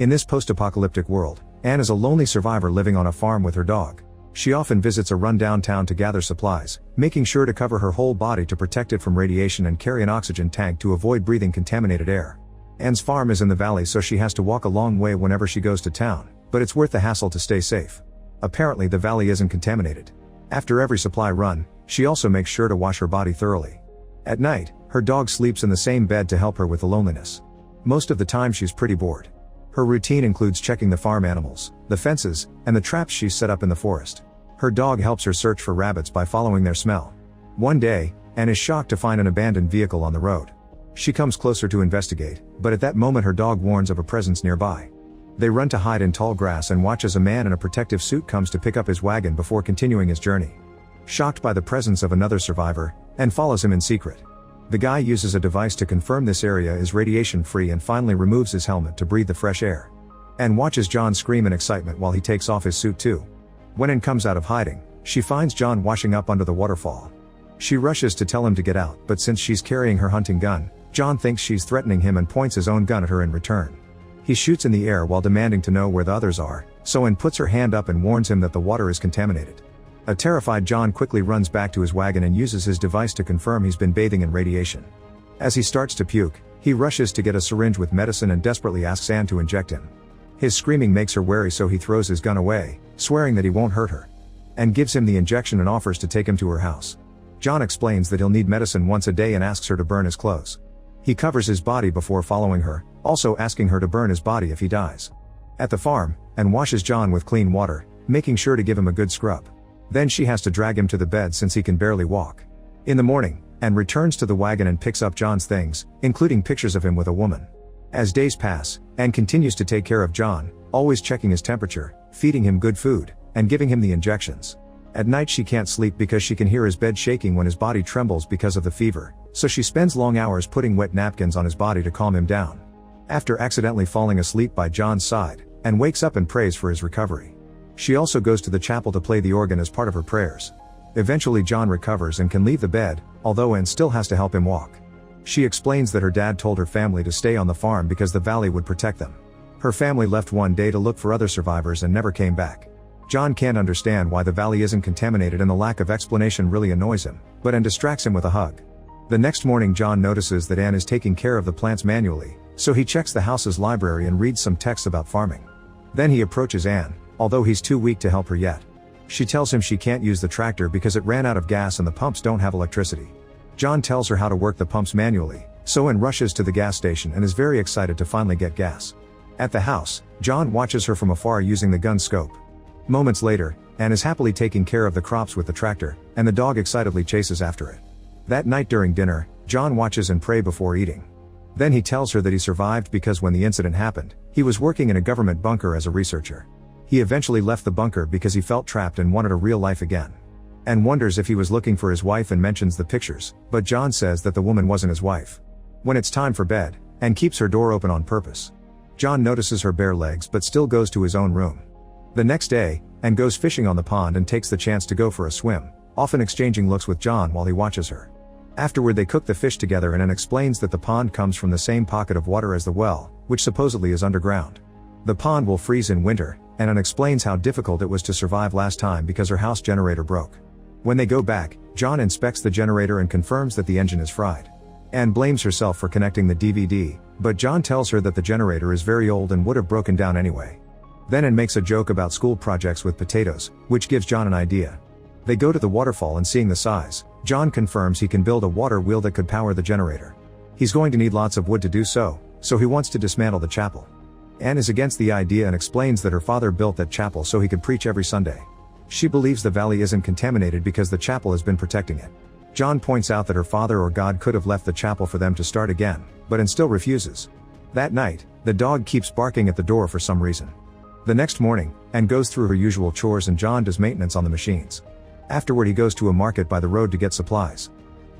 In this post-apocalyptic world, Anne is a lonely survivor living on a farm with her dog. She often visits a run-down town to gather supplies, making sure to cover her whole body to protect it from radiation and carry an oxygen tank to avoid breathing contaminated air. Anne's farm is in the valley, so she has to walk a long way whenever she goes to town, but it's worth the hassle to stay safe. Apparently the valley isn't contaminated. After every supply run, she also makes sure to wash her body thoroughly. At night, her dog sleeps in the same bed to help her with the loneliness. Most of the time she's pretty bored. Her routine includes checking the farm animals, the fences, and the traps she's set up in the forest. Her dog helps her search for rabbits by following their smell. One day, Anne is shocked to find an abandoned vehicle on the road. She comes closer to investigate, but at that moment her dog warns of a presence nearby. They run to hide in tall grass and watch as a man in a protective suit comes to pick up his wagon before continuing his journey. Shocked by the presence of another survivor, Anne follows him in secret. The guy uses a device to confirm this area is radiation-free and finally removes his helmet to breathe the fresh air. Anne watches John scream in excitement while he takes off his suit too. When Anne comes out of hiding, she finds John washing up under the waterfall. She rushes to tell him to get out, but since she's carrying her hunting gun, John thinks she's threatening him and points his own gun at her in return. He shoots in the air while demanding to know where the others are, so Anne puts her hand up and warns him that the water is contaminated. A terrified John quickly runs back to his wagon and uses his device to confirm he's been bathing in radiation. As he starts to puke, he rushes to get a syringe with medicine and desperately asks Anne to inject him. His screaming makes her wary, so he throws his gun away, swearing that he won't hurt her. Anne gives him the injection and offers to take him to her house. John explains that he'll need medicine once a day and asks her to burn his clothes. He covers his body before following her, also asking her to burn his body if he dies. At the farm, Anne washes John with clean water, making sure to give him a good scrub. Then she has to drag him to the bed since he can barely walk. In the morning, Anne returns to the wagon and picks up John's things, including pictures of him with a woman. As days pass, Anne continues to take care of John, always checking his temperature, feeding him good food, and giving him the injections. At night she can't sleep because she can hear his bed shaking when his body trembles because of the fever, so she spends long hours putting wet napkins on his body to calm him down. After accidentally falling asleep by John's side, Anne wakes up and prays for his recovery. She also goes to the chapel to play the organ as part of her prayers. Eventually John recovers and can leave the bed, although Anne still has to help him walk. She explains that her dad told her family to stay on the farm because the valley would protect them. Her family left one day to look for other survivors and never came back. John can't understand why the valley isn't contaminated and the lack of explanation really annoys him, but Anne distracts him with a hug. The next morning John notices that Anne is taking care of the plants manually, so he checks the house's library and reads some texts about farming. Then he approaches Anne, although he's too weak to help her yet. She tells him she can't use the tractor because it ran out of gas and the pumps don't have electricity. John tells her how to work the pumps manually, so Anne rushes to the gas station and is very excited to finally get gas. At the house, John watches her from afar using the gun's scope. Moments later, Anne is happily taking care of the crops with the tractor, and the dog excitedly chases after it. That night during dinner, John watches and prays before eating. Then he tells her that he survived because when the incident happened, he was working in a government bunker as a researcher. He eventually left the bunker because he felt trapped and wanted a real life again. Anne wonders if he was looking for his wife and mentions the pictures, but John says that the woman wasn't his wife. When it's time for bed, Anne keeps her door open on purpose. John notices her bare legs but still goes to his own room. The next day, Anne goes fishing on the pond and takes the chance to go for a swim, often exchanging looks with John while he watches her. Afterward they cook the fish together and Anne explains that the pond comes from the same pocket of water as the well, which supposedly is underground. The pond will freeze in winter, and Anne explains how difficult it was to survive last time because her house generator broke. When they go back, John inspects the generator and confirms that the engine is fried. Anne blames herself for connecting the DVD, but John tells her that the generator is very old and would have broken down anyway. Then Anne makes a joke about school projects with potatoes, which gives John an idea. They go to the waterfall and seeing the size, John confirms he can build a water wheel that could power the generator. He's going to need lots of wood to do so he wants to dismantle the chapel. Anne is against the idea and explains that her father built that chapel so he could preach every Sunday. She believes the valley isn't contaminated because the chapel has been protecting it. John points out that her father or God could have left the chapel for them to start again, but Anne still refuses. That night, the dog keeps barking at the door for some reason. The next morning, Anne goes through her usual chores and John does maintenance on the machines. Afterward he goes to a market by the road to get supplies.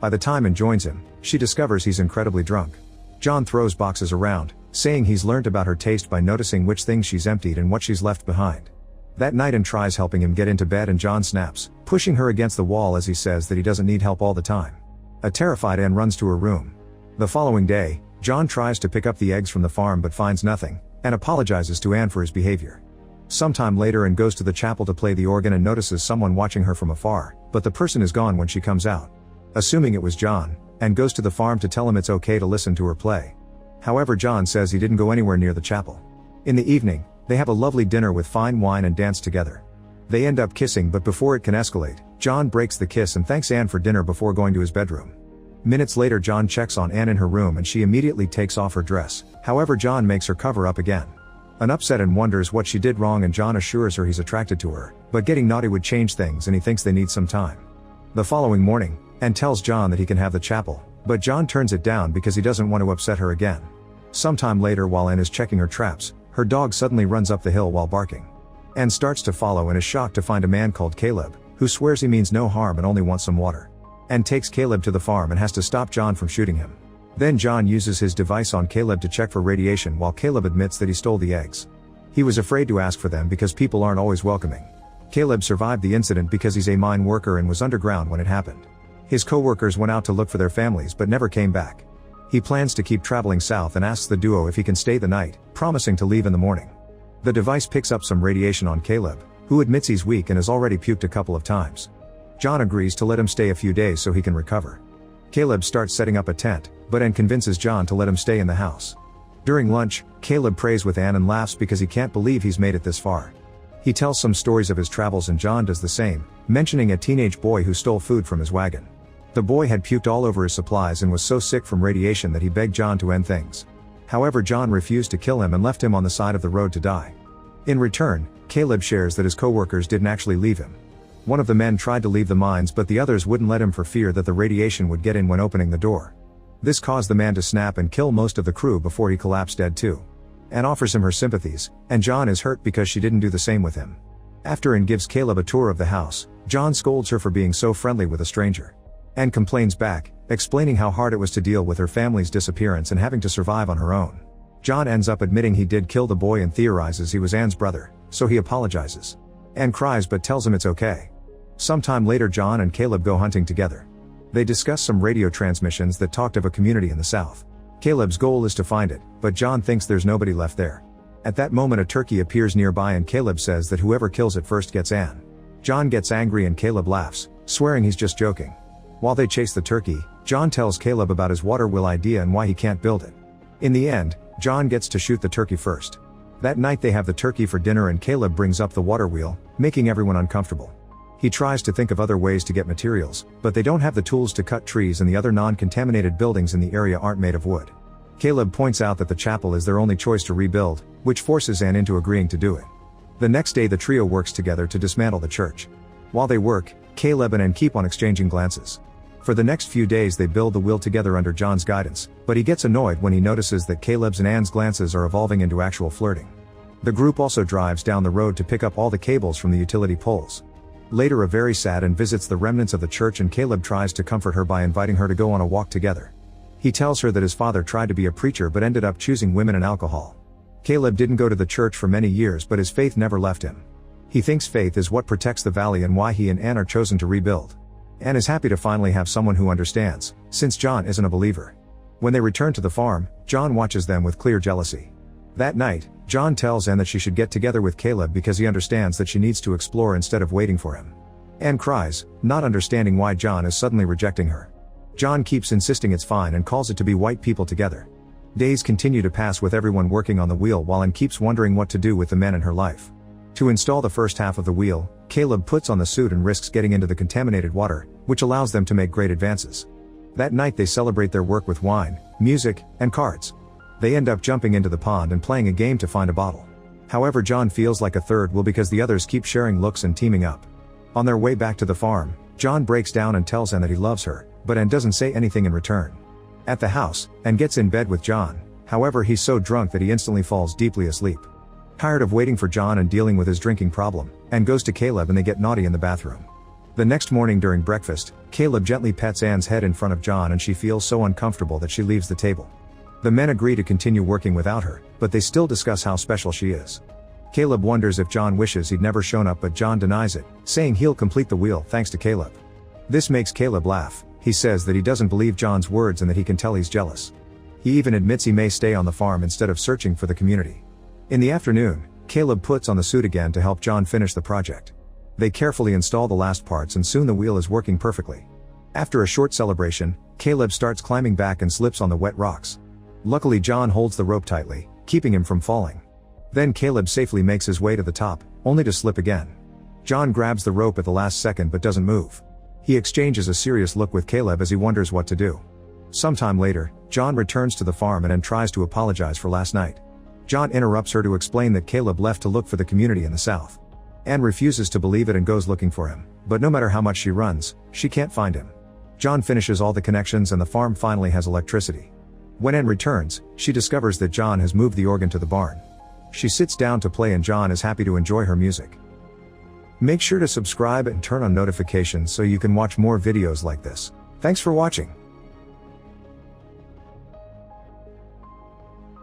By the time Anne joins him, she discovers he's incredibly drunk. John throws boxes around, saying he's learnt about her taste by noticing which things she's emptied and what she's left behind. That night Anne tries helping him get into bed and John snaps, pushing her against the wall as he says that he doesn't need help all the time. A terrified Anne runs to her room. The following day, John tries to pick up the eggs from the farm but finds nothing, and apologizes to Anne for his behavior. Sometime later, Anne goes to the chapel to play the organ and notices someone watching her from afar, but the person is gone when she comes out. Assuming it was John, Anne goes to the farm to tell him it's okay to listen to her play. However, John says he didn't go anywhere near the chapel. In the evening, they have a lovely dinner with fine wine and dance together. They end up kissing, but before it can escalate, John breaks the kiss and thanks Anne for dinner before going to his bedroom. Minutes later, John checks on Anne in her room and she immediately takes off her dress. However, John makes her cover up again. Anne upset and wonders what she did wrong, and John assures her he's attracted to her, but getting naughty would change things and he thinks they need some time. The following morning, Anne tells John that he can have the chapel, but John turns it down because he doesn't want to upset her again. Sometime later, while Anne is checking her traps, her dog suddenly runs up the hill while barking. Anne starts to follow and is shocked to find a man called Caleb, who swears he means no harm and only wants some water. Anne takes Caleb to the farm and has to stop John from shooting him. Then John uses his device on Caleb to check for radiation, while Caleb admits that he stole the eggs. He was afraid to ask for them because people aren't always welcoming. Caleb survived the incident because he's a mine worker and was underground when it happened. His co-workers went out to look for their families but never came back. He plans to keep traveling south and asks the duo if he can stay the night, promising to leave in the morning. The device picks up some radiation on Caleb, who admits he's weak and has already puked a couple of times. John agrees to let him stay a few days so he can recover. Caleb starts setting up a tent, but Anne convinces John to let him stay in the house. During lunch, Caleb prays with Anne and laughs because he can't believe he's made it this far. He tells some stories of his travels and John does the same, mentioning a teenage boy who stole food from his wagon. The boy had puked all over his supplies and was so sick from radiation that he begged John to end things. However, John refused to kill him and left him on the side of the road to die. In return, Caleb shares that his co-workers didn't actually leave him. One of the men tried to leave the mines, but the others wouldn't let him for fear that the radiation would get in when opening the door. This caused the man to snap and kill most of the crew before he collapsed dead too. Anne offers him her sympathies, and John is hurt because she didn't do the same with him. After Anne gives Caleb a tour of the house, John scolds her for being so friendly with a stranger. Anne complains back, explaining how hard it was to deal with her family's disappearance and having to survive on her own. John ends up admitting he did kill the boy and theorizes he was Anne's brother, so he apologizes. Anne cries but tells him it's okay. Sometime later, John and Caleb go hunting together. They discuss some radio transmissions that talked of a community in the south. Caleb's goal is to find it, but John thinks there's nobody left there. At that moment, a turkey appears nearby and Caleb says that whoever kills it first gets Anne. John gets angry and Caleb laughs, swearing he's just joking. While they chase the turkey, John tells Caleb about his water wheel idea and why he can't build it. In the end, John gets to shoot the turkey first. That night they have the turkey for dinner and Caleb brings up the water wheel, making everyone uncomfortable. He tries to think of other ways to get materials, but they don't have the tools to cut trees and the other non-contaminated buildings in the area aren't made of wood. Caleb points out that the chapel is their only choice to rebuild, which forces Anne into agreeing to do it. The next day the trio works together to dismantle the church. While they work, Caleb and Anne keep on exchanging glances. For the next few days they build the wheel together under John's guidance, but he gets annoyed when he notices that Caleb's and Anne's glances are evolving into actual flirting. The group also drives down the road to pick up all the cables from the utility poles. Later, a very sad Anne visits the remnants of the church and Caleb tries to comfort her by inviting her to go on a walk together. He tells her that his father tried to be a preacher but ended up choosing women and alcohol. Caleb didn't go to the church for many years, but his faith never left him. He thinks faith is what protects the valley and why he and Anne are chosen to rebuild. Anne is happy to finally have someone who understands, since John isn't a believer. When they return to the farm, John watches them with clear jealousy. That night, John tells Anne that she should get together with Caleb because he understands that she needs to explore instead of waiting for him. Anne cries, not understanding why John is suddenly rejecting her. John keeps insisting it's fine and calls it to be white people together. Days continue to pass with everyone working on the wheel while Anne keeps wondering what to do with the men in her life. To install the first half of the wheel, Caleb puts on the suit and risks getting into the contaminated water, which allows them to make great advances. That night they celebrate their work with wine, music, and cards. They end up jumping into the pond and playing a game to find a bottle. However, John feels like a third wheel because the others keep sharing looks and teaming up. On their way back to the farm, John breaks down and tells Anne that he loves her, but Anne doesn't say anything in return. At the house, Anne gets in bed with John, however he's so drunk that he instantly falls deeply asleep. Tired of waiting for John and dealing with his drinking problem, Anne goes to Caleb and they get naughty in the bathroom. The next morning during breakfast, Caleb gently pets Anne's head in front of John and she feels so uncomfortable that she leaves the table. The men agree to continue working without her, but they still discuss how special she is. Caleb wonders if John wishes he'd never shown up, but John denies it, saying he'll complete the wheel thanks to Caleb. This makes Caleb laugh. He says that he doesn't believe John's words and that he can tell he's jealous. He even admits he may stay on the farm instead of searching for the community. In the afternoon, Caleb puts on the suit again to help John finish the project. They carefully install the last parts and soon the wheel is working perfectly. After a short celebration, Caleb starts climbing back and slips on the wet rocks. Luckily John holds the rope tightly, keeping him from falling. Then Caleb safely makes his way to the top, only to slip again. John grabs the rope at the last second but doesn't move. He exchanges a serious look with Caleb as he wonders what to do. Sometime later, John returns to the farm and Ann tries to apologize for last night. John interrupts her to explain that Caleb left to look for the community in the south. Ann refuses to believe it and goes looking for him, but no matter how much she runs, she can't find him. John finishes all the connections and the farm finally has electricity. When Ann returns, she discovers that John has moved the organ to the barn. She sits down to play and John is happy to enjoy her music. Make sure to subscribe and turn on notifications so you can watch more videos like this. Thanks for watching.